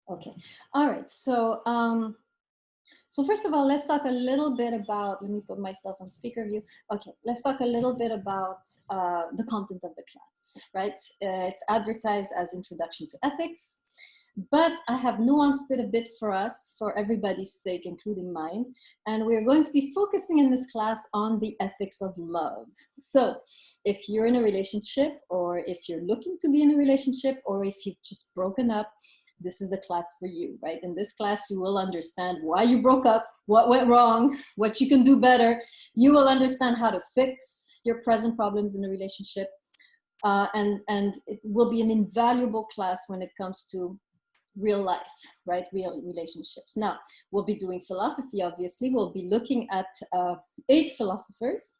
Okay. All right. So first of all, let's talk a little bit about, let me put myself on speaker view. Okay, let's talk a little bit about the content of the class, right? It's advertised as Introduction to Ethics, but I have nuanced it a bit for us, for everybody's sake, including mine. And we're going to be focusing in this class on the ethics of love. So if you're in a relationship, or if you're looking to be in a relationship, or if you've just broken up, this is the class for you, right? In this class, you will understand why you broke up, what went wrong, what you can do better. You will understand how to fix your present problems in the relationship. And it will be an invaluable class when it comes to real life, right? Real relationships. Now, we'll be doing philosophy, obviously. We'll be looking at 8 philosophers,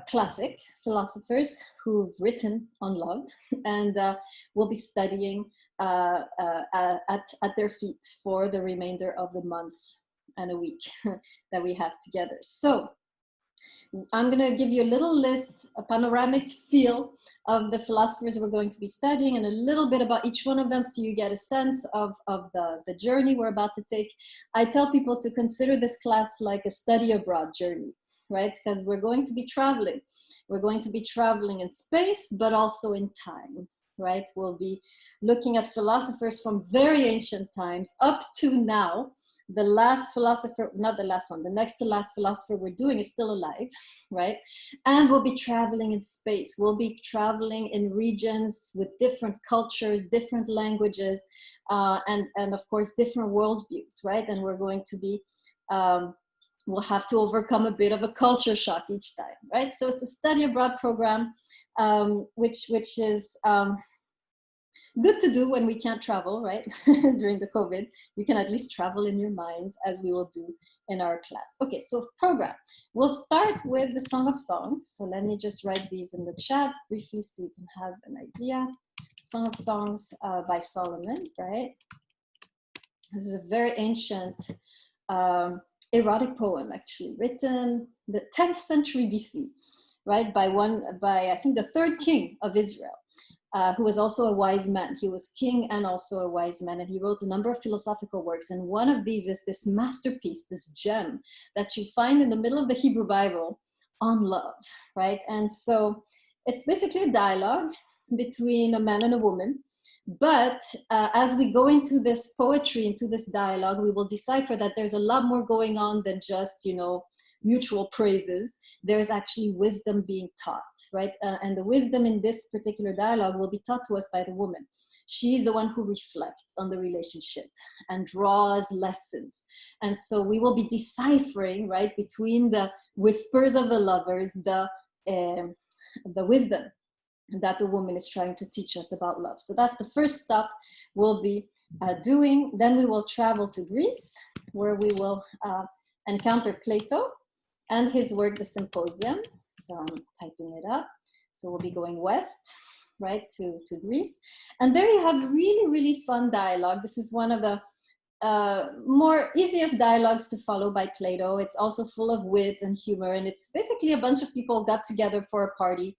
classic philosophers who've written on love, and we'll be studying at their feet for the remainder of the month and a week that we have together. So I'm going to give you a little list, a panoramic feel of the philosophers we're going to be studying, and a little bit about each one of them, so you get a sense of the journey we're about to take. I tell people to consider this class like a study abroad journey, right? Because we're going to be traveling. We're going to be traveling in space, but also in time, right? We'll be looking at philosophers from very ancient times up to now. The last philosopher, not the last one, the next to last philosopher we're doing is still alive, right? And we'll be traveling in space. We'll be traveling in regions with different cultures, different languages, and of course, different worldviews, right? And we're going to be, we'll have to overcome a bit of a culture shock each time, right? So it's a study abroad program, which is good to do when we can't travel, right? During the COVID, you can at least travel in your mind, as we will do in our class. Okay, so program. We'll start with the Song of Songs. So let me just write these in the chat briefly so you can have an idea. Song of Songs by Solomon, right? This is a very ancient erotic poem, actually, written the 10th century BC, right? By I think the 3rd king of Israel. Who was also a wise man. He was king and also a wise man, and he wrote a number of philosophical works. And one of these is this masterpiece, this gem that you find in the middle of the Hebrew Bible on love, right? And so it's basically a dialogue between a man and a woman. But as we go into this poetry, into this dialogue, we will decipher that there's a lot more going on than just, you know, mutual praises. There's actually wisdom being taught, right? And the wisdom in this particular dialogue will be taught to us by the woman. She's the one who reflects on the relationship and draws lessons. And so we will be deciphering, right, between the whispers of the lovers, the wisdom that the woman is trying to teach us about love. So that's the first stop we'll be doing. Then we will travel to Greece, where we will encounter Plato and his work, The Symposium. So I'm typing it up. So we'll be going west, right, to Greece. And there you have really, really fun dialogue. This is one of the more easiest dialogues to follow by Plato. It's also full of wit and humor. And it's basically a bunch of people got together for a party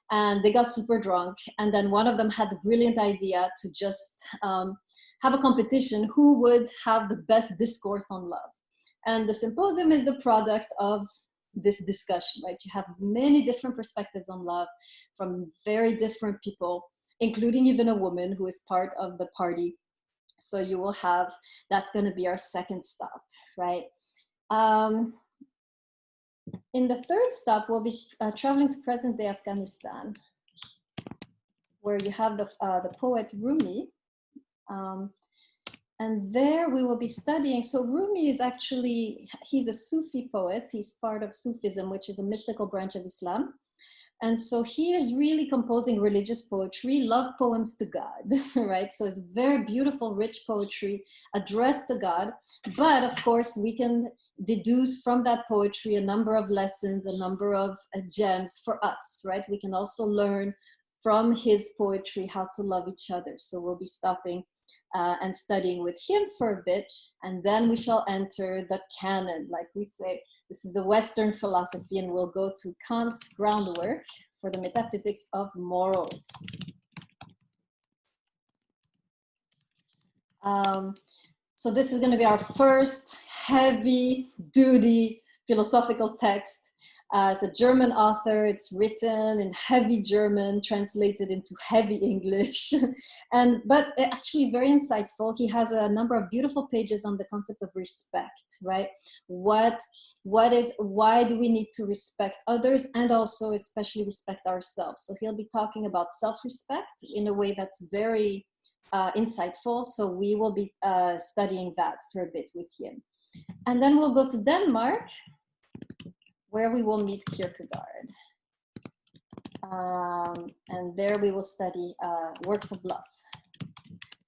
and they got super drunk. And then one of them had the brilliant idea to just have a competition who would have the best discourse on love. And the symposium is the product of this discussion, right? You have many different perspectives on love from very different people, including even a woman who is part of the party. So you will have, that's going to be our second stop, right? In the third stop, we'll be traveling to present-day Afghanistan, where you have the poet Rumi. And there we will be studying. So Rumi is actually, he's a Sufi poet. He's part of Sufism, which is a mystical branch of Islam. And so he is really composing religious poetry, love poems to God, right? So it's very beautiful, rich poetry addressed to God. But of course, we can deduce from that poetry a number of lessons, a number of gems for us, right? We can also learn from his poetry how to love each other. So we'll be stopping and studying with him for a bit, and then we shall enter the canon, like we say. This is the Western philosophy, and we'll go to Kant's groundwork for the metaphysics of morals. So this is going to be our first heavy duty philosophical text. It's a German author. It's written in heavy German, translated into heavy English, but actually very insightful. He has a number of beautiful pages on the concept of respect, right? Why do we need to respect others, and also especially respect ourselves? So he'll be talking about self-respect in a way that's very insightful. So we will be studying that for a bit with him. And then we'll go to Denmark, where we will meet Kierkegaard. And there we will study works of love.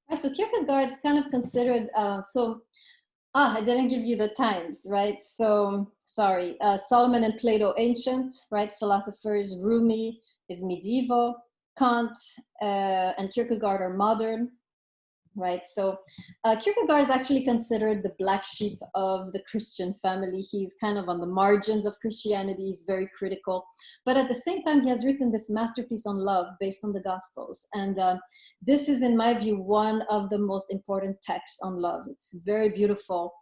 Right, so Kierkegaard is kind of considered, I didn't give you the times, right? So, sorry, Solomon and Plato, ancient, right? Philosophers, Rumi is medieval, Kant and Kierkegaard are modern, right? So Kierkegaard is actually considered the black sheep of the Christian family. He's kind of on the margins of Christianity. He's very critical. But at the same time, he has written this masterpiece on love based on the Gospels. And this is, in my view, one of the most important texts on love. It's very beautiful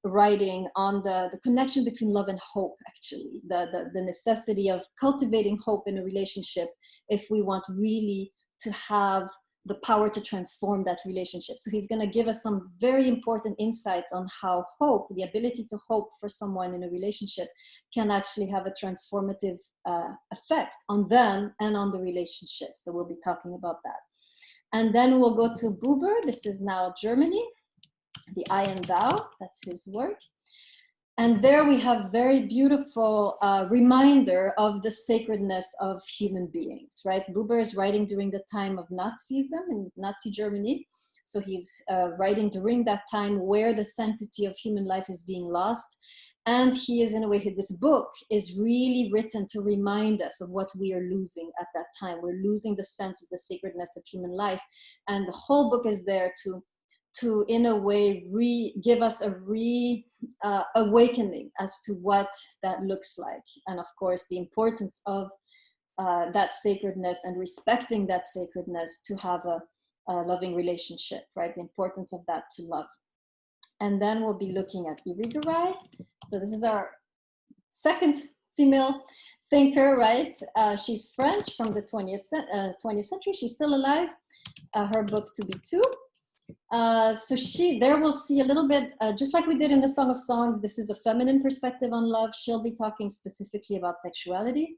writing on the connection between love and hope, actually. The necessity of cultivating hope in a relationship if we want really to have the power to transform that relationship. So he's going to give us some very important insights on how hope, the ability to hope for someone in a relationship, can actually have a transformative effect on them and on the relationship. So we'll be talking about that. And then we'll go to Buber. This is now Germany, the I and Thou, that's his work. And there we have very beautiful reminder of the sacredness of human beings, right? Buber is writing during the time of Nazism in Nazi Germany. So he's writing during that time where the sanctity of human life is being lost. And he is, in a way, this book is really written to remind us of what we are losing at that time. We're losing the sense of the sacredness of human life. And the whole book is there to in a way, give us a awakening as to what that looks like. And of course, the importance of that sacredness and respecting that sacredness to have a loving relationship, right? The importance of that to love. And then we'll be looking at Irigaray. So this is our second female thinker, right? She's French from the 20th century. She's still alive. Her book, To Be Two. So there we'll see a little bit, just like we did in the Song of Songs, this is a feminine perspective on love. She'll be talking specifically about sexuality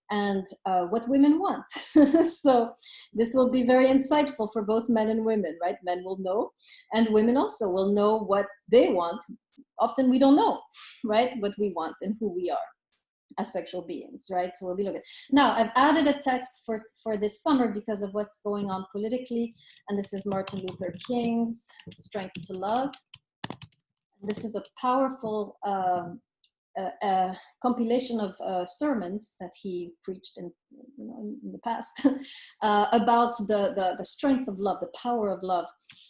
and what women want. So this will be very insightful for both men and women, right? Men will know, and women also will know what they want. Often we don't know, right? What we want and who we are as sexual beings, right? So we'll be looking. Now, I've added a text for this summer because of what's going on politically, and this is Martin Luther King's Strength to Love. This is a powerful compilation of sermons that he preached in the past about the strength of love, the power of love,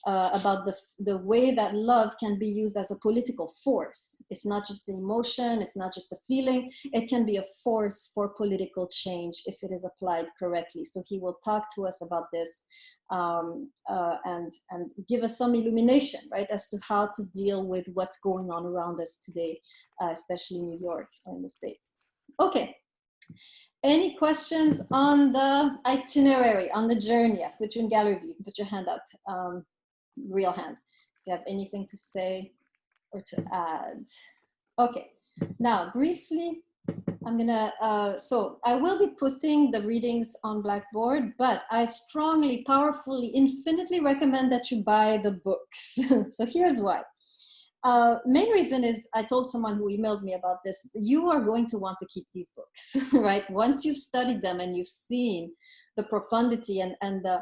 about the way that love can be used as a political force. It's not just an emotion, it's not just a feeling, it can be a force for political change if it is applied correctly. So he will talk to us about this and give us some illumination, right, as to how to deal with what's going on around us today, especially in New York or in the States. Okay, any questions on the itinerary, on the journey? I've put you in gallery view. Put your hand up, real hand, if you have anything to say or to add. Okay, now briefly, I'm gonna, so I will be posting the readings on Blackboard, but I strongly, powerfully, infinitely recommend that you buy the books. So here's why. Main reason is, I told someone who emailed me about this, you are going to want to keep these books, right? Once you've studied them and you've seen the profundity and the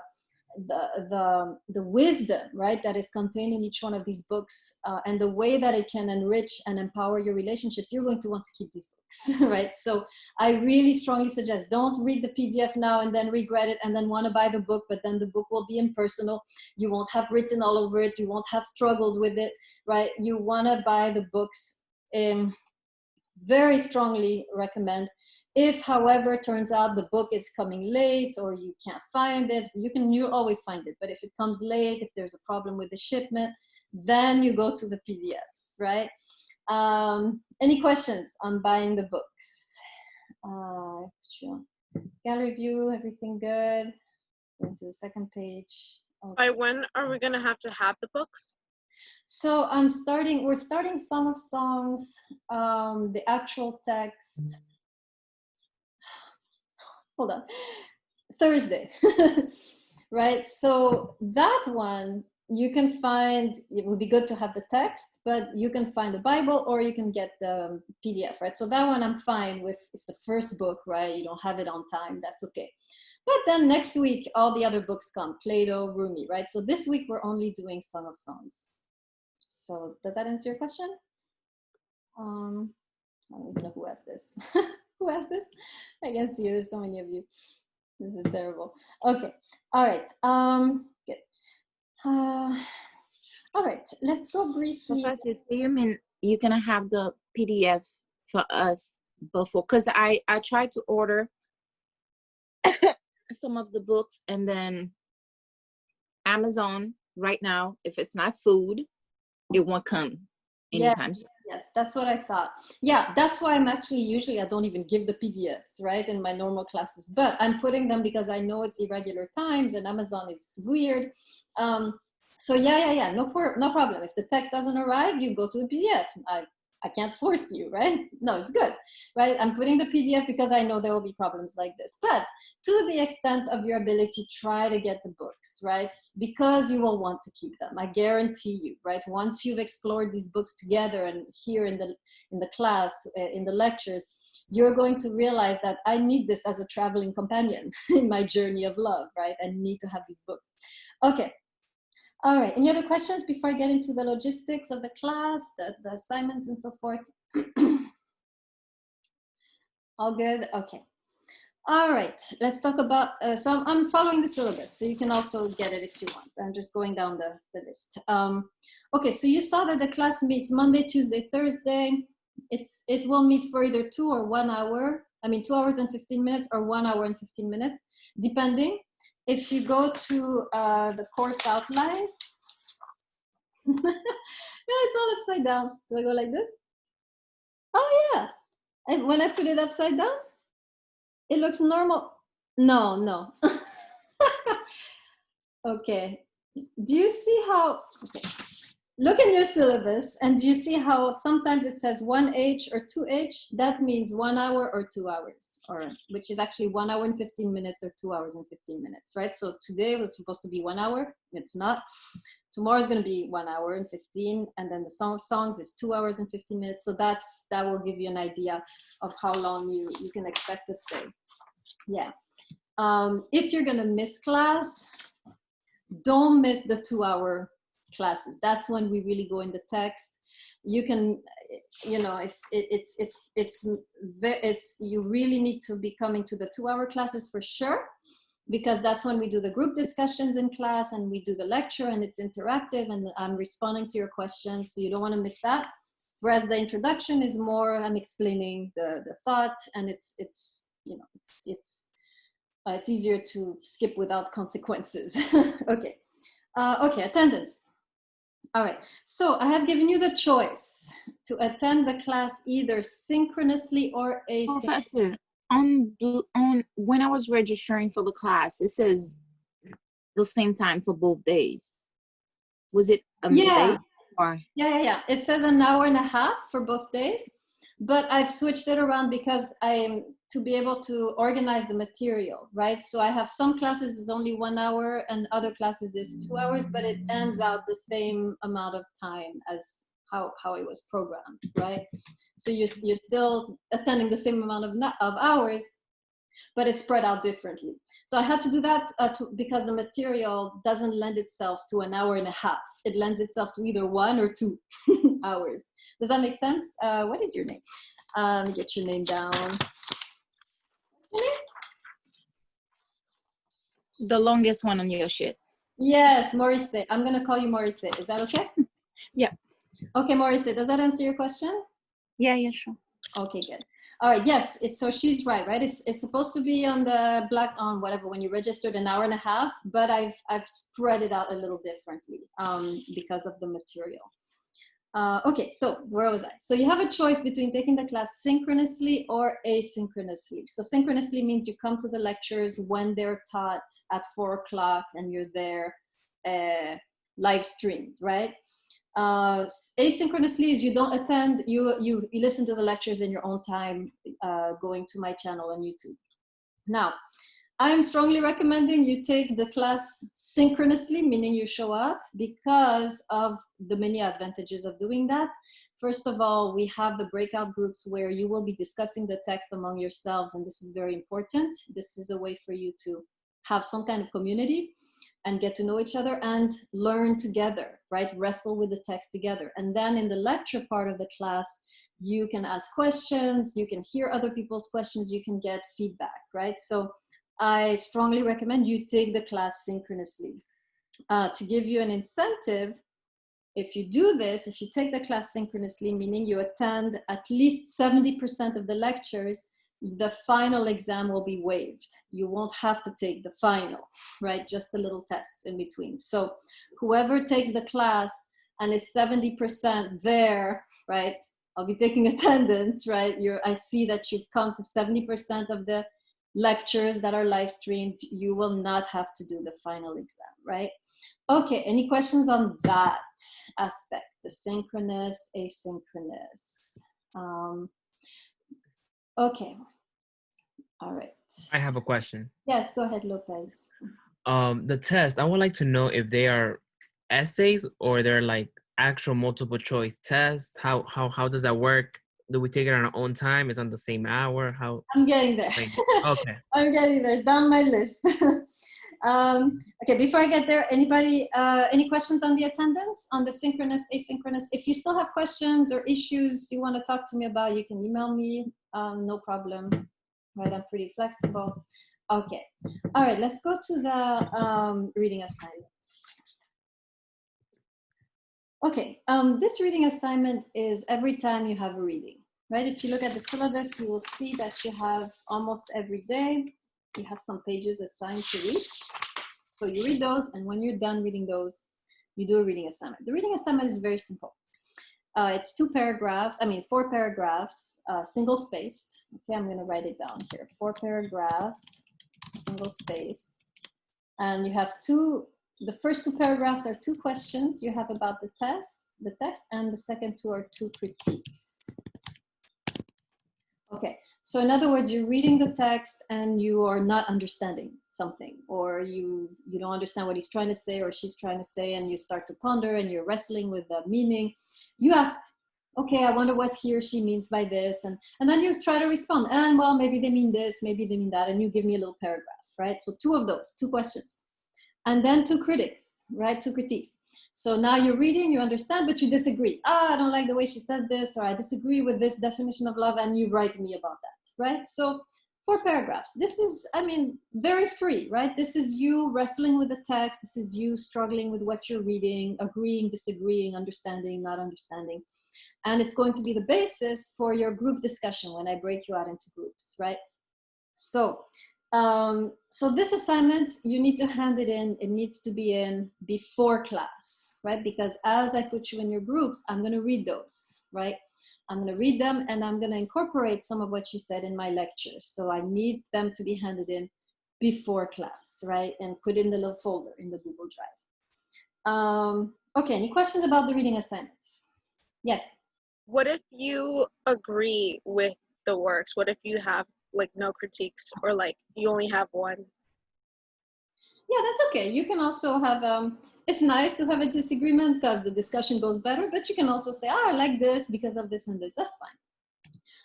wisdom, right, that is contained in each one of these books, and the way that it can enrich and empower your relationships, you're going to want to keep these books, right? So I really strongly suggest, don't read the PDF now and then regret it and then want to buy the book, but then the book will be impersonal. You won't have written all over it. You won't have struggled with it, right? You want to buy the books. Very strongly recommend. If, however, it turns out the book is coming late or you can't find it, you always find it. But if it comes late, if there's a problem with the shipment, then you go to the PDFs, right? Any questions on buying the books? Sure. Gallery view, everything good? Going to the second page. Okay. By when are we gonna have to have the books? So we're starting Song of Songs, the actual text. Hold on. Thursday, right? So that one, you can find, it would be good to have the text, but you can find the Bible or you can get the PDF, right? So that one I'm fine with. If the first book, right, you don't have it on time, that's okay. But then next week, all the other books come, Plato, Rumi, right? So this week we're only doing Song of Songs. So does that answer your question? I don't even know who asked this. Who asked this? I can see there's so many of you. This is terrible. Okay. All right. Good. All right. Let's go briefly. Professor, so you mean you're gonna have the PDF for us before? Because I tried to order some of the books, and then Amazon right now, if it's not food, it won't come anytime soon. Yes, that's what I thought. Yeah, that's why I'm actually, usually I don't even give the PDFs, right, in my normal classes, but I'm putting them because I know it's irregular times and Amazon is weird. So yeah, no problem. If the text doesn't arrive, you go to the PDF. I can't force you, right? No, it's good, right? I'm putting the PDF because I know there will be problems like this. But to the extent of your ability, try to get the books, right? Because you will want to keep them. I guarantee you, right? Once you've explored these books together and here in the class, in the lectures, you're going to realize that I need this as a traveling companion in my journey of love, right? I need to have these books. Okay. All right, any other questions before I get into the logistics of the class, the assignments and so forth? All good, okay. All right, let's talk about, so I'm following the syllabus, so you can also get it if you want. I'm just going down the list. Okay, so you saw that the class meets Monday, Tuesday, Thursday. It will meet for either 2 or 1 hour. I mean, 2 hours and 15 minutes or 1 hour and 15 minutes, depending. If you go to the course outline, yeah, it's all upside down. Do I go like this? Oh yeah. And when I put it upside down, it looks normal. No. Okay. Do you see how, okay. Look in your syllabus and do you see how sometimes it says 1H or 2H? That means 1 hour or 2 hours, or which is actually 1 hour and 15 minutes or 2 hours and 15 minutes, right? So today was supposed to be 1 hour. It's not. Tomorrow is going to be 1 hour and 15, and then the Song of Songs is 2 hours and 15 minutes. So that will give you an idea of how long you can expect to stay. Yeah. If you're going to miss class, don't miss the 2 hour classes. That's when we really go in the text. You can, you know, if you really need to be coming to the 2 hour classes for sure, because that's when we do the group discussions in class and we do the lecture and it's interactive and I'm responding to your questions. So you don't want to miss that. Whereas the introduction is more, I'm explaining the thought, and it's easier to skip without consequences. Okay. Okay, attendance. All right, so I have given you the choice to attend the class either synchronously or asynchronously. Professor, on when I was registering for the class, it says the same time for both days. Was it a mistake? Or? Yeah. It says an hour and a half for both days, but I've switched it around because I'm to be able to organize the material, right? So I have some classes is only 1 hour and other classes is 2 hours, but it ends out the same amount of time as how it was programmed, right? So you're still attending the same amount of hours, but it's spread out differently. So I had to do that because the material doesn't lend itself to an hour and a half. It lends itself to either 1 or 2 hours. Does that make sense? What is your name? Let me get your name down. What's your name? The longest one on your sheet. Yes, Maurice. I'm going to call you Maurice. Is that okay? Yeah. Okay, Maurice, does that answer your question? Yeah, sure. Okay, good. All right. Yes. So she's right. It's supposed to be on the black on whatever when you registered an hour and a half, but I've spread it out a little differently because of the material. Okay. So where was I? So you have a choice between taking the class synchronously or asynchronously. So synchronously means you come to the lectures when they're taught at 4 o'clock and you're there live streamed, right? Asynchronously is you don't attend, you listen to the lectures in your own time, going to my channel on YouTube. Now, I'm strongly recommending you take the class synchronously, meaning you show up, because of the many advantages of doing that. First of all, we have the breakout groups where you will be discussing the text among yourselves, and this is very important. This is a way for you to have some kind of community and get to know each other and learn together, right? Wrestle with the text together. And then in the lecture part of the class, you can ask questions, you can hear other people's questions, you can get feedback, right? So I strongly recommend you take the class synchronously. To give you an incentive, if you do this, if you take the class synchronously, meaning you attend at least 70% of the lectures, the final exam will be waived. You won't have to take the final, right? Just the little tests in between. So whoever takes the class and is 70% there, right? I'll be taking attendance, right? I see that you've come to 70% of the lectures that are live streamed. You will not have to do the final exam, right? Okay, any questions on that aspect? The synchronous, asynchronous. Okay, all right. I have a question. Yes, go ahead, Lopez. The test, I would like to know if they are essays or they're like actual multiple choice tests. How does that work? Do we take it on our own time? It's on the same hour? How? I'm getting there. Okay. I'm getting there. It's down my list. Okay, before I get there, anybody, any questions on the attendance, on the synchronous, asynchronous? If you still have questions or issues you want to talk to me about, you can email me. No problem. Right, I'm pretty flexible. Okay. All right, let's go to the reading assignments. Okay, this reading assignment is every time you have a reading, right? If you look at the syllabus, you will see that you have almost every day, you have some pages assigned to read. So you read those, and when you're done reading those, you do a reading assignment. The reading assignment is very simple. It's 4 paragraphs, single-spaced. Okay, I'm going to write it down here. 4 paragraphs, single-spaced. And you have the first 2 paragraphs are 2 questions you have about the text, and the second 2 are 2 critiques. Okay, so in other words, you're reading the text and you are not understanding something, or you don't understand what he's trying to say or she's trying to say, and you start to ponder and you're wrestling with the meaning. You ask, okay, I wonder what he or she means by this, and then you try to respond, and well, maybe they mean this, maybe they mean that, and you give me a little paragraph, right? So 2 of those, 2 questions. And then 2 critics, right? 2 critiques. So now you're reading, you understand, but you disagree. I don't like the way she says this, or I disagree with this definition of love, and you write me about that, right? So 4 paragraphs. This is, very free, right? This is you wrestling with the text. This is you struggling with what you're reading, agreeing, disagreeing, understanding, not understanding. And it's going to be the basis for your group discussion when I break you out into groups, right? So this assignment, you need to hand it in. It needs to be in before class, right? Because as I put you in your groups, I'm going to read those, right? I'm going to read them, and I'm going to incorporate some of what you said in my lectures. So I need them to be handed in before class, right? And put in the little folder in the Google Drive. Okay, any questions about the reading assignments? Yes. What if you agree with the works? What if you have like no critiques, or like you only have one? Yeah, that's okay. You can also have, it's nice to have a disagreement because the discussion goes better, but you can also say, I like this because of this and this. That's fine.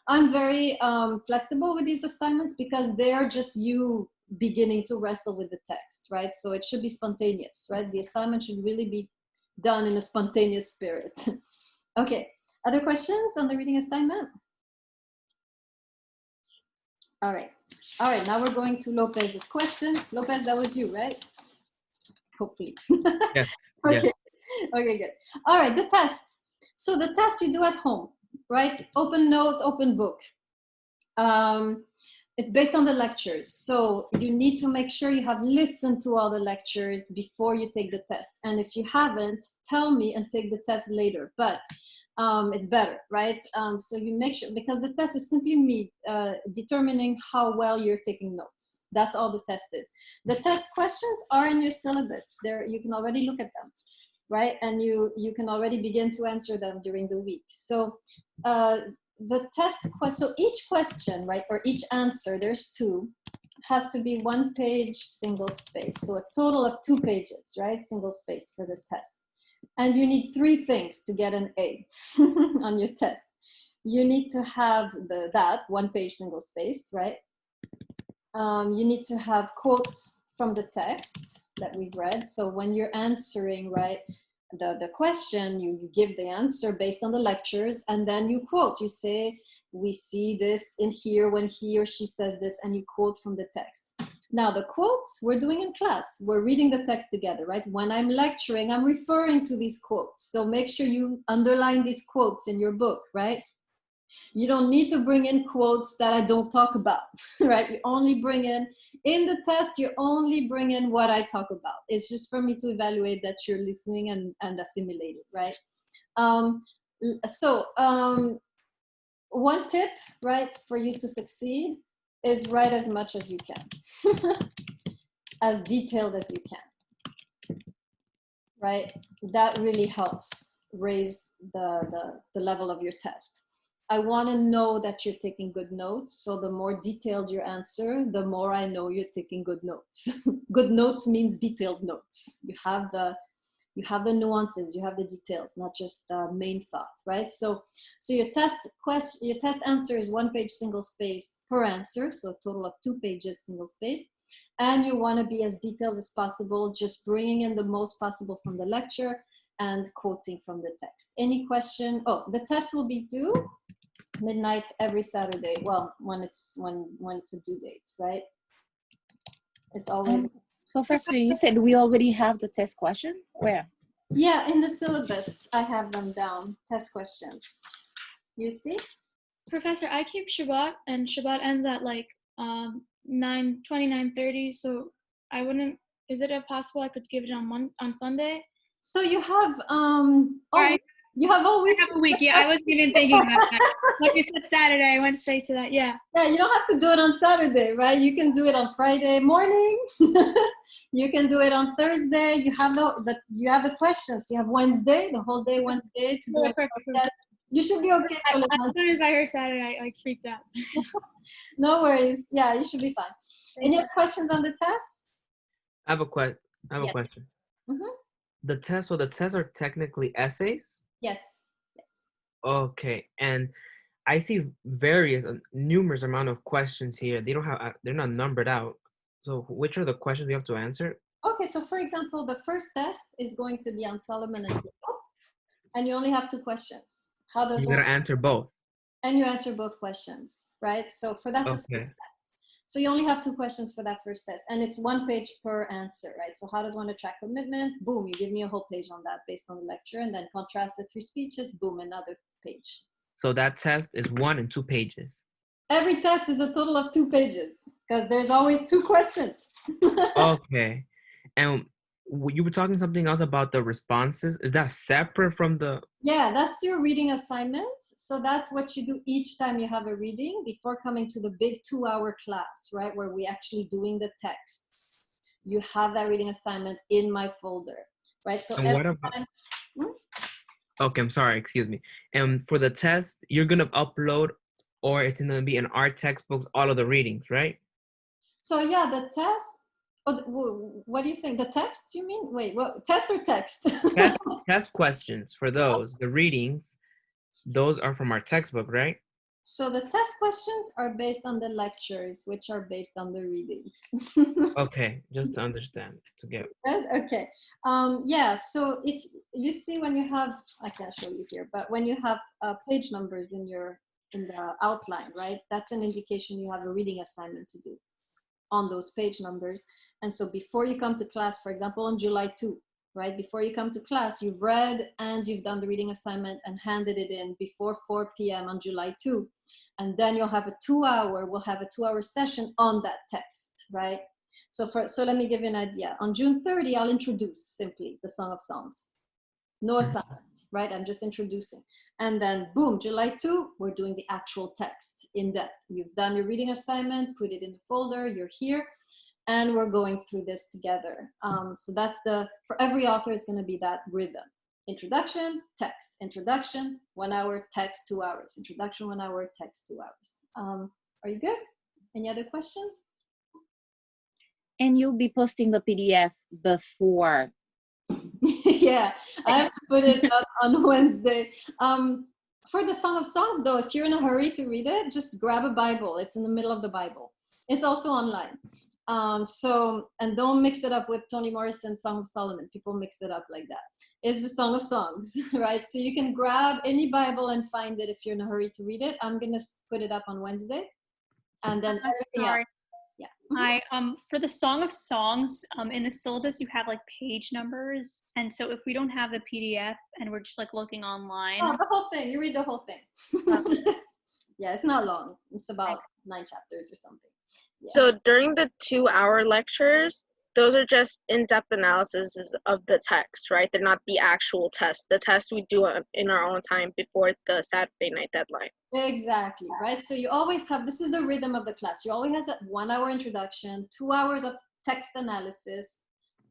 I'm very flexible with these assignments because they're just you beginning to wrestle with the text, right? So it should be spontaneous, right? The assignment should really be done in a spontaneous spirit. Okay, other questions on the reading assignment? All right, now we're going to Lopez's question. Lopez, that was you, right? Hopefully. Yes. Okay. Yes. Okay, good. All right, the test. So the test you do at home, right? Open note, open book. It's based on the lectures. So you need to make sure you have listened to all the lectures before you take the test. And if you haven't, tell me and take the test later. But it's better, right? So you make sure, because the test is simply me determining how well you're taking notes. That's all the test is. The test questions are in your syllabus. There, you can already look at them, right? And you can already begin to answer them during the week. So the test question, so each question, right, or each answer, there's two, has to be 1 page, single space. So a total of 2 pages, right, single space for the test. And you need 3 things to get an A on your test. You need to have that 1 page single spaced, right? You need to have quotes from the text that we've read. So when you're answering, right, the question, you give the answer based on the lectures, and then you quote. You say, we see this in here when he or she says this, and you quote from the text. Now the quotes we're doing in class, we're reading the text together, right? When I'm lecturing, I'm referring to these quotes. So make sure you underline these quotes in your book, right? You don't need to bring in quotes that I don't talk about, right? You only bring in the test, you only bring in what I talk about. It's just for me to evaluate that you're listening and assimilating, right? One tip, right, for you to succeed is write as much as you can, as detailed as you can, right? That really helps raise the level of your test. I want to know that you're taking good notes. So the more detailed your answer, the more I know you're taking good notes. Good notes means detailed notes. You have the nuances, you have the details, not just the main thought, right? So your test answer is 1 page single spaced per answer, so a total of 2 pages single spaced. And you want to be as detailed as possible, just bringing in the most possible from the lecture and quoting from the text. Any question? Oh, the test will be due midnight every Saturday. Well, when it's a due date, right? It's always. Professor, you said we already have the test question? Where? Yeah, in the syllabus, I have them down. Test questions. You see? Professor, I keep Shabbat, and Shabbat ends at like 9:30. So I wouldn't. Is it possible I could give it on Sunday? So you have Right. You have all week. I have a week. Yeah, I wasn't even thinking about that. Like you said, Saturday. I went straight to that. Yeah. Yeah, you don't have to do it on Saturday, right? You can do it on Friday morning. You can do it on Thursday. You have the questions. You have Wednesday, the whole day Wednesday to do it. Perfect. You should be okay. As soon as I heard Saturday, I freaked out. No worries. Yeah, you should be fine. Any other questions on the test? I have a question. Mm-hmm. The tests are technically essays? Yes. Okay, and I see numerous amount of questions here. They're not numbered out. So which are the questions we have to answer? Okay, so for example, the first test is going to be on Solomon and Jacob, and you only have 2 questions. How does you gotta answer both? And you answer both questions, right? So that's the first test. So you only have 2 questions for that first test, and it's 1 page per answer, right? So how does one attract commitment? Boom, you give me a whole page on that based on the lecture, and then contrast the 3 speeches, boom, another page. So that test is 1 and 2 pages. Every test is a total of 2 pages because there's always 2 questions. Okay, and you were talking something else about the responses. Is that separate from the? Yeah, that's your reading assignment. So that's what you do each time you have a reading before coming to the big 2-hour class, right? Where we actually doing the texts. You have that reading assignment in my folder, right? So and what about? Okay, I'm sorry, excuse me. And for the test, you're gonna upload, or it's gonna be in our textbooks, all of the readings, right? So yeah, the test. Oh, what do you think? The text, you mean? Wait, what? Test or text? Test questions for those. The readings, those are from our textbook, right? So the test questions are based on the lectures, which are based on the readings. Okay, just to understand, to get. Okay. Yeah, so if you see when you have, I can't show you here, but when you have page numbers in the outline, right? That's an indication you have a reading assignment to do on those page numbers. And so before you come to class, for example, on July 2, right? Before you come to class, you've read and you've done the reading assignment and handed it in before 4 p.m. on July 2. And then we'll have a 2-hour session on that text, right? So let me give you an idea. On June 30, I'll introduce simply the Song of Songs. No assignment, right? I'm just introducing. And then boom, July 2, we're doing the actual text in depth. You've done your reading assignment, put it in the folder, you're here, and we're going through this together. So that's for every author, it's gonna be that rhythm. Introduction, text, introduction, 1 hour, text, 2 hours. Introduction, 1 hour, text, 2 hours. Are you good? Any other questions? And you'll be posting the PDF before. Yeah, I have to put it up on Wednesday. For the Song of Songs, though, if you're in a hurry to read it, just grab a Bible. It's in the middle of the Bible. It's also online. And don't mix it up with Toni Morrison's Song of Solomon. People mix it up like that. It's the Song of Songs, right? So you can grab any Bible and find it if you're in a hurry to read it. I'm gonna put it up on Wednesday, and then everything else. Yeah. For the Song of Songs, in the syllabus you have like page numbers, and so if we don't have the PDF and we're just like looking online. Oh, the whole thing. You read the whole thing. Yeah, it's not long. It's about 9 chapters or something. Yeah. So during the 2-hour lectures, those are just in-depth analysis of the text, right? They're not the actual test. The test we do in our own time before the Saturday night deadline. Exactly, right? So you always have, this is the rhythm of the class. You always have a 1 hour introduction, 2 hours of text analysis,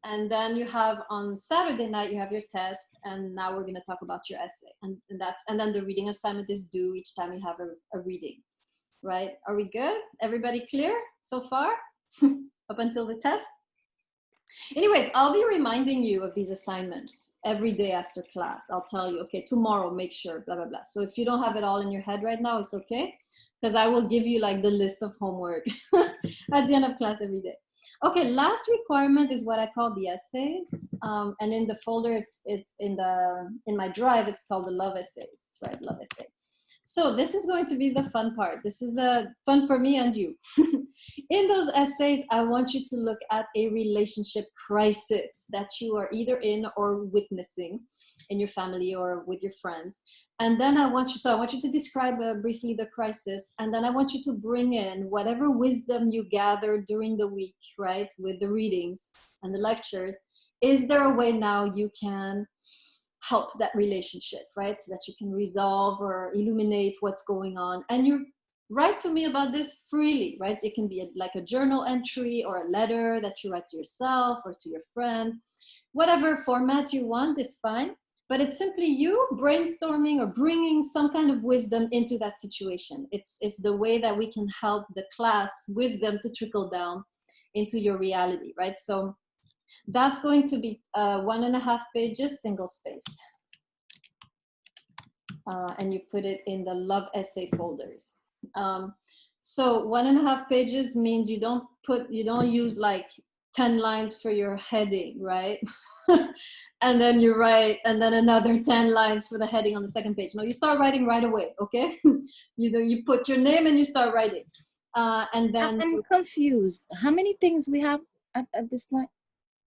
and then you have on Saturday night, you have your test, and now we're gonna talk about your essay. And then the reading assignment is due each time you have a reading, right? Are we good? Everybody clear so far? Up until the test? Anyways, I'll be reminding you of these assignments every day after class. I'll tell you, okay, tomorrow, make sure, blah, blah, blah. So if you don't have it all in your head right now, it's okay, because I will give you like the list of homework at the end of class every day. Okay, last requirement is what I call the essays. And in the folder, it's in my drive, it's called the love essays, right? Love essay. So this is going to be the fun part. This is the fun for me and you. In those essays, I want you to look at a relationship crisis that you are either in or witnessing in your family or with your friends. And then I want you to describe briefly the crisis. And then I want you to bring in whatever wisdom you gathered during the week, right? With the readings and the lectures. Is there a way now you can help that relationship, right? So that you can resolve or illuminate what's going on. And you write to me about this freely, right? It can be like a journal entry or a letter that you write to yourself or to your friend. Whatever format you want is fine, but it's simply you brainstorming or bringing some kind of wisdom into that situation. It's the way that we can help the class wisdom to trickle down into your reality, right? So that's going to be 1.5 pages, single-spaced. And you put it in the love essay folders. So 1.5 pages means you don't use like 10 lines for your heading, right? And then you write, and then another 10 lines for the heading on the second page. No, you start writing right away, okay? You put your name and you start writing. And then I'm confused. How many things we have at this point?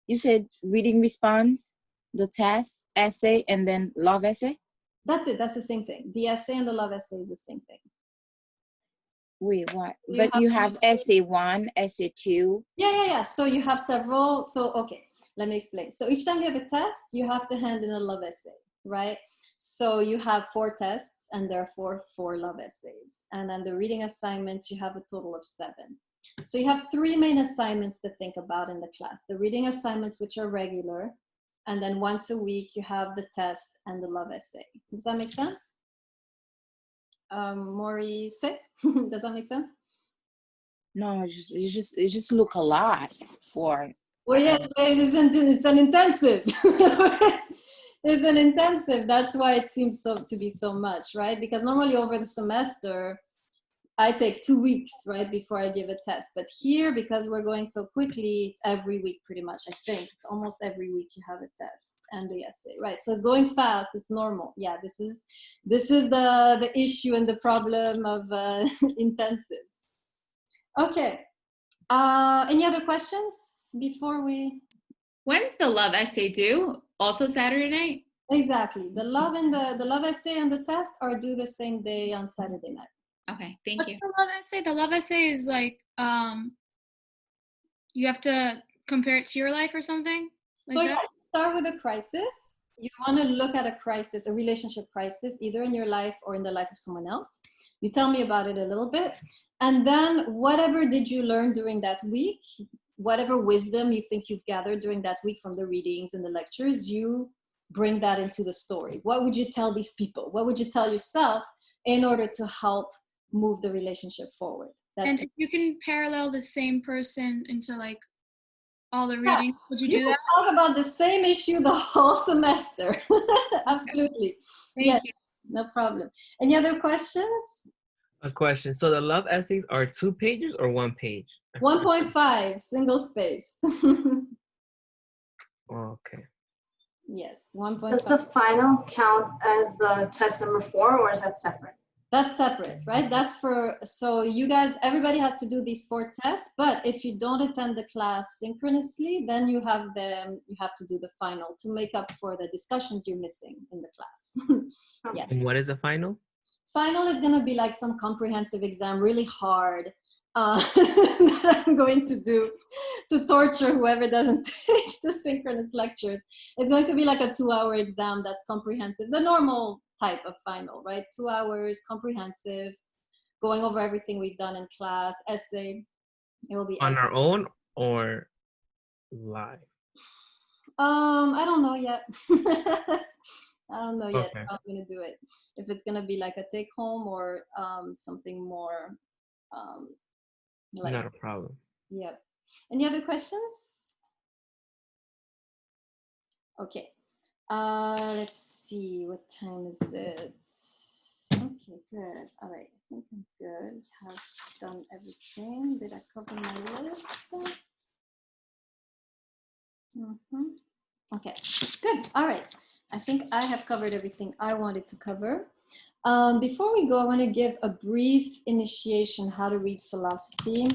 You said reading response, the test, essay, and then love essay? That's it. That's the same thing. The essay and the love essay is the same thing. Wait, what? But you have essay 1, essay 2. Yeah. So you have several. So, okay, let me explain. So each time you have a test, you have to hand in a love essay, right? So you have 4 tests and therefore 4 love essays. And then the reading assignments, you have a total of 7. So you have 3 main assignments to think about in the class. The reading assignments, which are regular, and then once a week you have the test and the love essay. Does that make sense? Maurice, does that make sense? No, it just look a lot for. Well, yes, it's an intensive. It's an intensive. That's why it seems to be so much, right? Because normally over the semester, I take 2 weeks, right, before I give a test. But here, because we're going so quickly, it's every week pretty much, I think. It's almost every week you have a test and the essay, right? So it's going fast, it's normal. Yeah, this is the issue and the problem of intensives. Okay, any other questions before we? When's the love essay due? Also Saturday night? Exactly, the love and the love essay and the test are due the same day on Saturday night. Okay, thank What's you. the love essay? The love essay is like you have to compare it to your life or something like So that? yeah, start with a crisis. You want to look at a crisis, a relationship crisis, either in your life or in the life of someone else. You tell me about it a little bit. And then whatever did you learn during that week, whatever wisdom you think you've gathered during that week from the readings and the lectures, you bring that into the story. What would you tell these people? What would you tell yourself in order to help move the relationship forward? And if you can parallel the same person into like all the Yeah, readings, would you you do can that? talk about the same issue the whole semester. Absolutely. Thank Yes, you. no problem. Any other questions? A question. So the love essays are 2 pages or 1 page? 1.5, single spaced. Okay. Yes, Does the 1.5. final count as the test number 4, or is that separate? That's separate, right? That's for, so you guys, everybody has to do these 4 tests, but if you don't attend the class synchronously, then you have to do the final to make up for the discussions you're missing in the class. Yeah. And what is the final? Final is going to be like some comprehensive exam, really hard, that I'm going to do to torture whoever doesn't take the synchronous lectures. It's going to be like a 2-hour exam that's comprehensive, the normal type of final, right? 2 hours, comprehensive, going over everything we've done in class, essay. It will be On essay. our own or live? I don't know yet. I don't know yet Okay. how I'm gonna do it. If it's gonna be like a take home or something more like, Not a problem. yeah. Any other questions? Okay. Let's see, what time is it? Okay, good. All right, I think I'm good. Have done everything. Did I cover my list? Okay, good. All right. I think I have covered everything I wanted to cover. Before we go, I want to give a brief initiation how to read philosophy,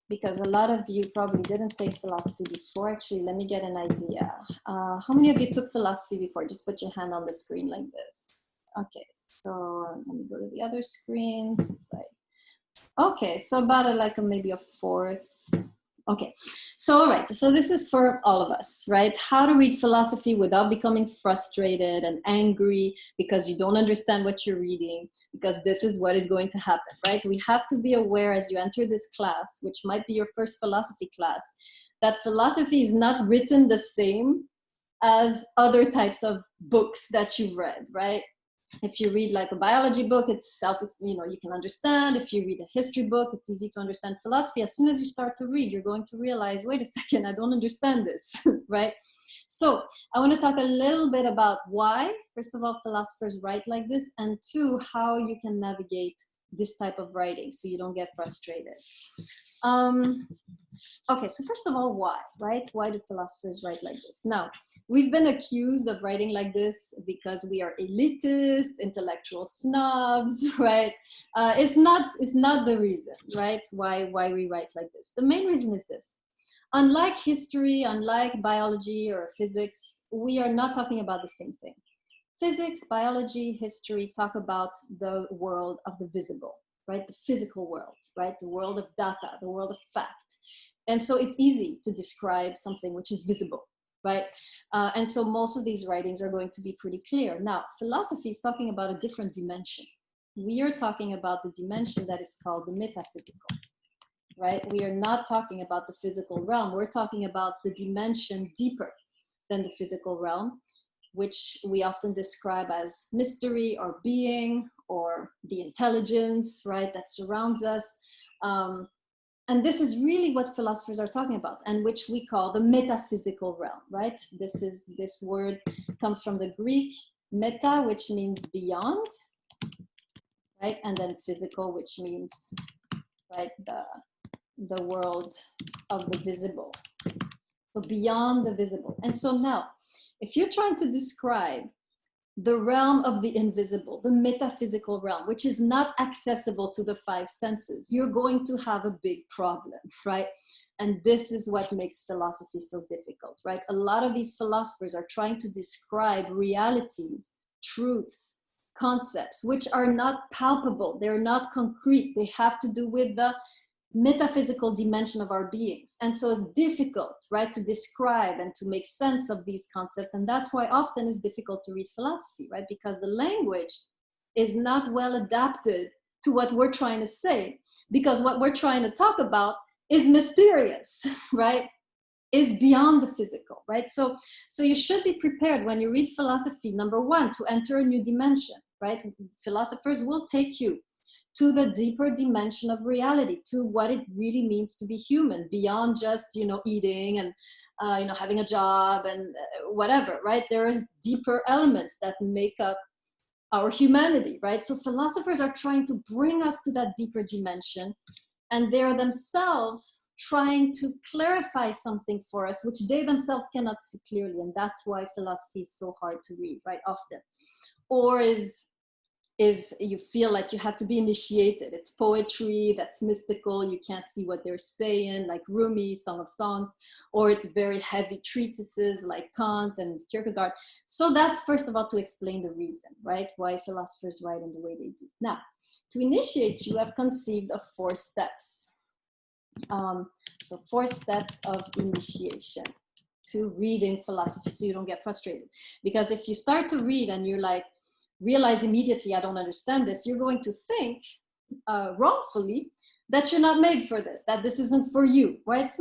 because a lot of you probably didn't take philosophy before. Actually, let me get an idea. How many of you took philosophy before? Just put your hand on the screen like this. Okay, so let me go to the other screen. It's like, okay, so about maybe a fourth. Okay, so all right, so this is for all of us, right? How to read philosophy without becoming frustrated and angry because you don't understand what you're reading, because this is what is going to happen, right? We have to be aware as you enter this class, which might be your first philosophy class, that philosophy is not written the same as other types of books that you've read, right? If you read like a biology book, it's you can understand. If you read a history book, it's easy to understand. Philosophy, as soon as you start to read, you're going to realize, wait a second, I don't understand this, right? So I want to talk a little bit about why, first of all, philosophers write like this, and 2, how you can navigate this type of writing so you don't get frustrated. Okay, so first of all, why, right? Why do philosophers write like this? Now, we've been accused of writing like this because we are elitist, intellectual snobs, right? It's not the reason, right? Why we write like this. The main reason is this. Unlike history, unlike biology or physics, we are not talking about the same thing. Physics, biology, history talk about the world of the visible, right? The physical world, right? The world of data, the world of fact. And so it's easy to describe something which is visible, right? And so most of these writings are going to be pretty clear. Now, philosophy is talking about a different dimension. We are talking about the dimension that is called the metaphysical, right? We are not talking about the physical realm. We're talking about the dimension deeper than the physical realm, which we often describe as mystery or being or the intelligence, right, that surrounds us. And this is really what philosophers are talking about, and which we call the metaphysical realm, right? This word comes from the Greek meta, which means beyond, right? And then physical, which means, right, the world of the visible. So beyond the visible. And so now, if you're trying to describe the realm of the invisible, the metaphysical realm, which is not accessible to the 5 senses, you're going to have a big problem, right? And this is what makes philosophy so difficult, right? A lot of these philosophers are trying to describe realities, truths, concepts which are not palpable, they're not concrete, they have to do with the metaphysical dimension of our beings. And so it's difficult, right, to describe and to make sense of these concepts. And that's why often it's difficult to read philosophy, right? Because the language is not well adapted to what we're trying to say, because what we're trying to talk about is mysterious, right? Is beyond the physical, right? So you should be prepared when you read philosophy, number one, to enter a new dimension, right? Philosophers will take you to the deeper dimension of reality, to what it really means to be human, beyond just, eating and, having a job and whatever, right? There is deeper elements that make up our humanity, right? So philosophers are trying to bring us to that deeper dimension, and they are themselves trying to clarify something for us, which they themselves cannot see clearly. And that's why philosophy is so hard to read, right? Often. Or is you feel like you have to be initiated. It's poetry that's mystical. You can't see what they're saying, like Rumi, Song of Songs, or it's very heavy treatises like Kant and Kierkegaard. So that's first of all to explain the reason, right? Why philosophers write in the way they do. Now, to initiate you, I've conceived of 4 steps. So 4 steps of initiation to reading philosophy, so you don't get frustrated. Because if you start to read and you're like, realize immediately, I don't understand this, you're going to think wrongfully that you're not made for this, that this isn't for you, right? It's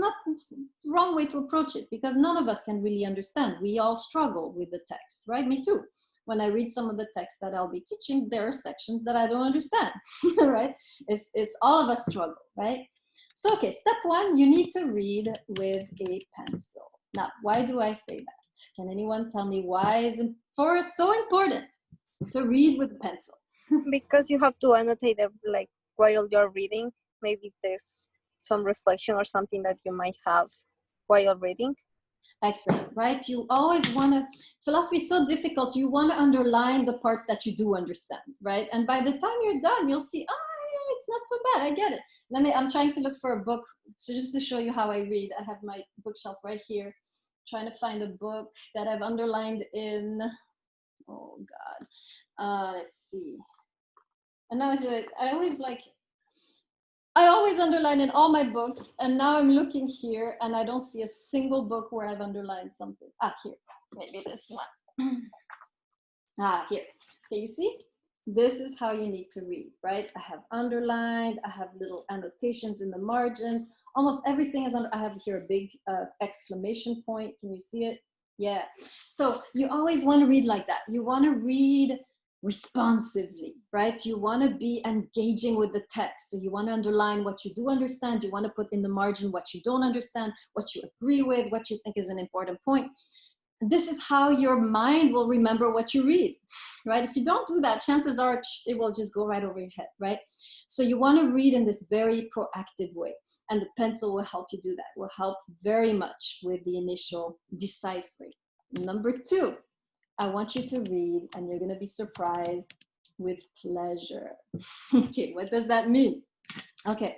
the wrong way to approach it, because none of us can really understand. We all struggle with the text, right? Me too. When I read some of the texts that I'll be teaching, there are sections that I don't understand, right? It's all of us struggle, right? So, okay, step 1, you need to read with a pencil. Now, why do I say that? Can anyone tell me why is it so important to read with a pencil? Because you have to annotate it, like, while you're reading. Maybe there's some reflection or something that you might have while reading. Excellent, right? You always want to, philosophy is so difficult, you want to underline the parts that you do understand, right? And by the time you're done, you'll see, yeah, it's not so bad, I get it. I'm trying to look for a book, so just to show you how I read. I have my bookshelf right here, trying to find a book that I've underlined in, oh God, let's see. And now I always underline in all my books, and now I'm looking here and I don't see a single book where I've underlined something. Here, maybe this one. Here. Okay, you see? This is how you need to read, right? I have underlined, I have little annotations in the margins. Almost everything is I have here a big exclamation point. Can you see it? Yeah. So you always want to read like that. You want to read responsively, right? You want to be engaging with the text. So you want to underline what you do understand. You want to put in the margin what you don't understand, what you agree with, what you think is an important point. This is how your mind will remember what you read, right? If you don't do that, chances are it will just go right over your head, right? So you want to read in this very proactive way, and the pencil will help you do that. Will help very much with the initial deciphering. Number 2, I want you to read, and you're going to be surprised, with pleasure. Okay, what does that mean? Okay,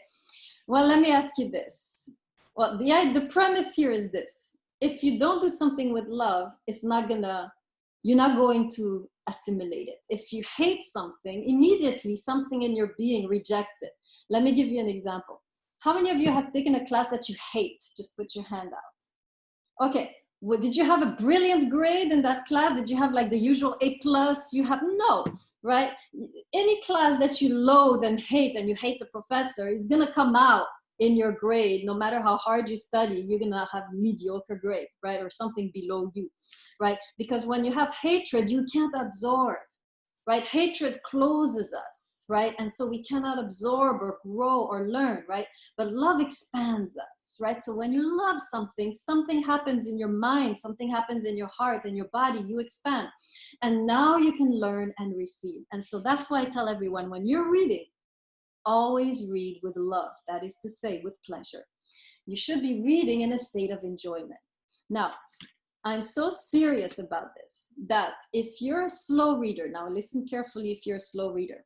well, let me ask you this. Well, the premise here is this. If you don't do something with love, you're not going to assimilate it. If you hate something, immediately something in your being rejects it. Let me give you an example. How many of you have taken a class that you hate? Just put your hand out. Okay. Well, did you have a brilliant grade in that class? Did you have like the usual A+? You have no, right? Any class that you loathe and you hate the professor, is going to come out in your grade. No matter how hard you study, you're going to have mediocre grade, right? Or something below you, right? Because when you have hatred, you can't absorb, right? Hatred closes us, right? And so we cannot absorb or grow or learn, right? But love expands us, right? So when you love something, something happens in your mind, something happens in your heart and your body, you expand. And now you can learn and receive. And so that's why I tell everyone, when you're reading, always read with love. That is to say, with pleasure. You should be reading in a state of enjoyment. Now, I'm so serious about this, that if you're a slow reader, now listen carefully if you're a slow reader.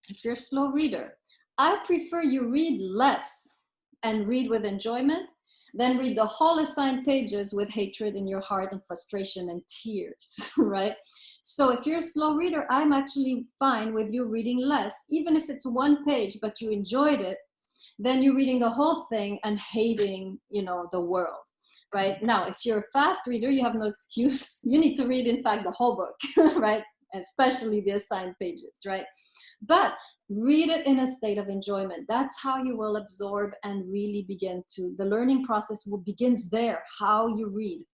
If you're a slow reader, I prefer you read less and read with enjoyment then read the whole assigned pages with hatred in your heart and frustration and tears, right? So if you're a slow reader, I'm actually fine with you reading less, even if it's one page, but you enjoyed it, then you're reading the whole thing and hating, you know, the world, right? Now, if you're a fast reader, you have no excuse. You need to read, in fact, the whole book, right? Especially the assigned pages, right? But read it in a state of enjoyment. That's how you will absorb and really begin to, the learning process begins there, how you read.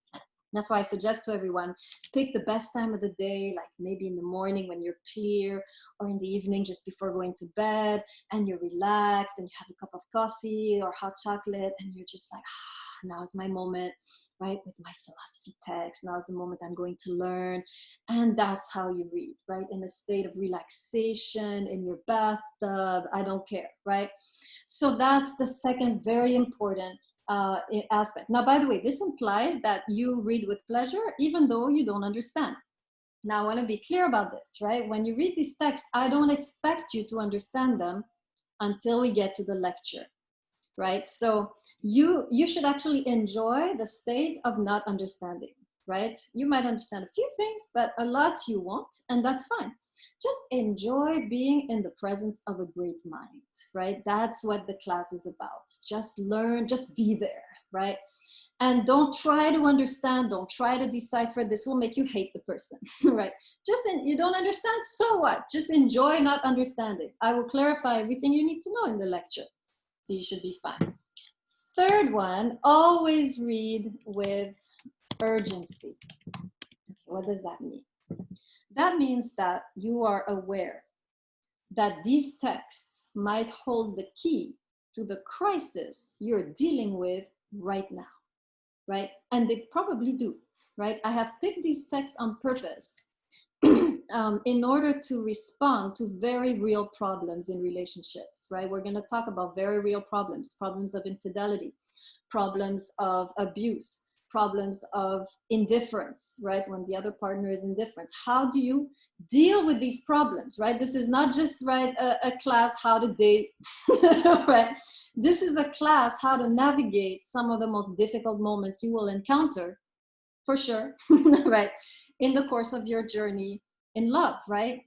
That's why I suggest to everyone, pick the best time of the day, like maybe in the morning when you're clear, or in the evening just before going to bed, and you're relaxed and you have a cup of coffee or hot chocolate, and you're just like, now is my moment, right? With my philosophy text, now is the moment I'm going to learn. And that's how you read, right? In a state of relaxation, in your bathtub, I don't care, right? So that's the second very important aspect. Now, by the way, this implies that you read with pleasure, even though you don't understand. Now, I want to be clear about this, right? When you read these texts, I don't expect you to understand them until we get to the lecture, right? So you should actually enjoy the state of not understanding, right? You might understand a few things, but a lot you won't, and that's fine. Just enjoy being in the presence of a great mind, right? That's what the class is about. Just learn, just be there, right? And don't try to understand, don't try to decipher. This will make you hate the person, right? You don't understand, so what? Just enjoy not understanding. I will clarify everything you need to know in the lecture, so you should be fine. Third one, always read with urgency. What does that mean? That means that you are aware that these texts might hold the key to the crisis you're dealing with right now, right? And they probably do, right? I have picked these texts on purpose in order to respond to very real problems in relationships, right? We're going to talk about very real problems, problems of infidelity, problems of abuse, problems of indifference, right? When the other partner is indifferent. How do you deal with these problems, right? This is not just, right, a class how to date, right? This is a class how to navigate some of the most difficult moments you will encounter, for sure, right? In the course of your journey in love, right?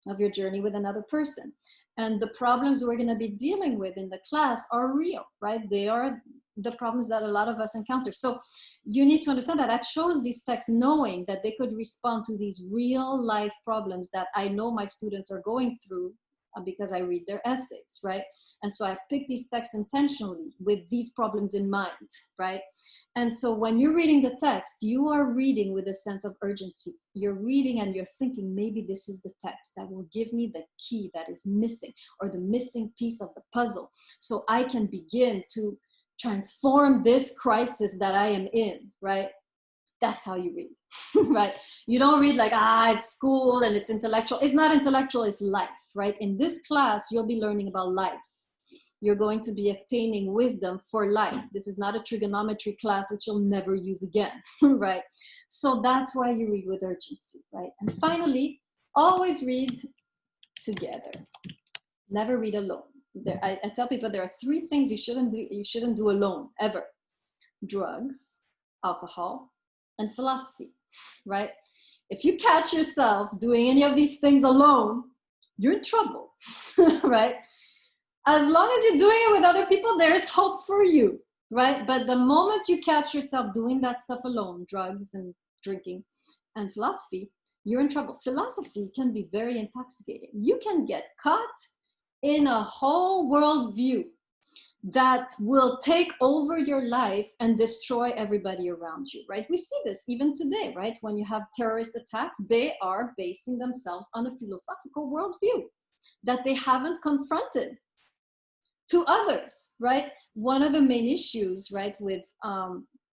Of your journey with another person. And the problems we're going to be dealing with in the class are real, right? They are the problems that a lot of us encounter. So you need to understand that I chose these texts knowing that they could respond to these real life problems that I know my students are going through because I read their essays, right? And so I've picked these texts intentionally with these problems in mind, right? And so when you're reading the text, you are reading with a sense of urgency. You're reading and you're thinking, maybe this is the text that will give me the key that is missing, or the missing piece of the puzzle, so I can begin to transform this crisis that I am in, right? That's how you read, right? You don't read like, it's school and it's intellectual. It's not intellectual, it's life, right? In this class, you'll be learning about life. You're going to be obtaining wisdom for life. This is not a trigonometry class, which you'll never use again, right? So that's why you read with urgency, right? And finally, always read together. Never read alone. I tell people there are 3 things you shouldn't do alone, ever. Drugs, alcohol, and philosophy, right? If you catch yourself doing any of these things alone, you're in trouble, right? As long as you're doing it with other people, there's hope for you, right? But the moment you catch yourself doing that stuff alone, drugs and drinking and philosophy, you're in trouble. Philosophy can be very intoxicating. You can get caught in a whole worldview that will take over your life and destroy everybody around you, right? We see this even today, right? When you have terrorist attacks, they are basing themselves on a philosophical worldview that they haven't confronted to others, right? One of the main issues, right, with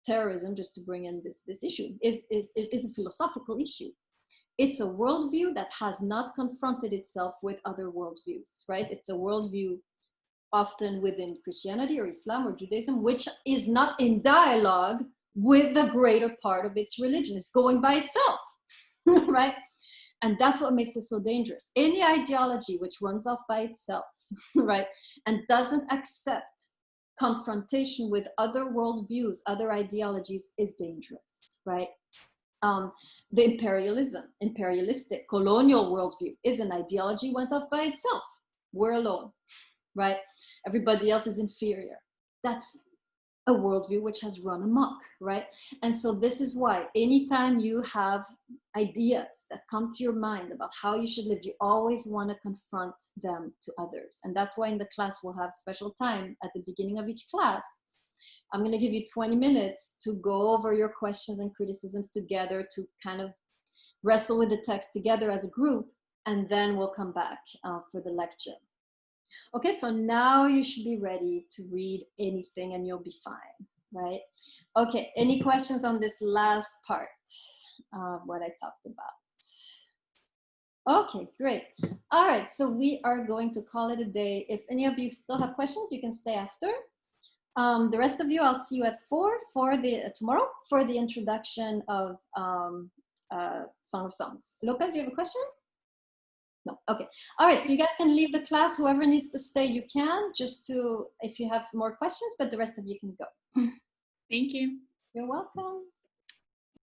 terrorism, just to bring in this issue, is a philosophical issue. It's a worldview that has not confronted itself with other worldviews, right? It's a worldview often within Christianity or Islam or Judaism, which is not in dialogue with the greater part of its religion. It's going by itself, right? And that's what makes it so dangerous. Any ideology which runs off by itself, right, and doesn't accept confrontation with other worldviews, other ideologies is dangerous, right? The imperialistic, colonial worldview is an ideology went off by itself. We're alone, right? Everybody else is inferior. That's a worldview which has run amok, right? And so this is why anytime you have ideas that come to your mind about how you should live, you always want to confront them to others. And that's why in the class we'll have special time at the beginning of each class. I'm going to give you 20 minutes to go over your questions and criticisms together, to kind of wrestle with the text together as a group, and then we'll come back for the lecture. Okay, so now you should be ready to read anything and you'll be fine, right? Okay, any questions on this last part of what I talked about? Okay, great. All right, so we are going to call it a day. If any of you still have questions, you can stay after. The rest of you, I'll see you at 4 for tomorrow for the introduction of Song of Songs. Lopez, you have a question? No, okay. All right, so you guys can leave the class. Whoever needs to stay, you can, just to, if you have more questions, but the rest of you can go. Thank you. You're welcome.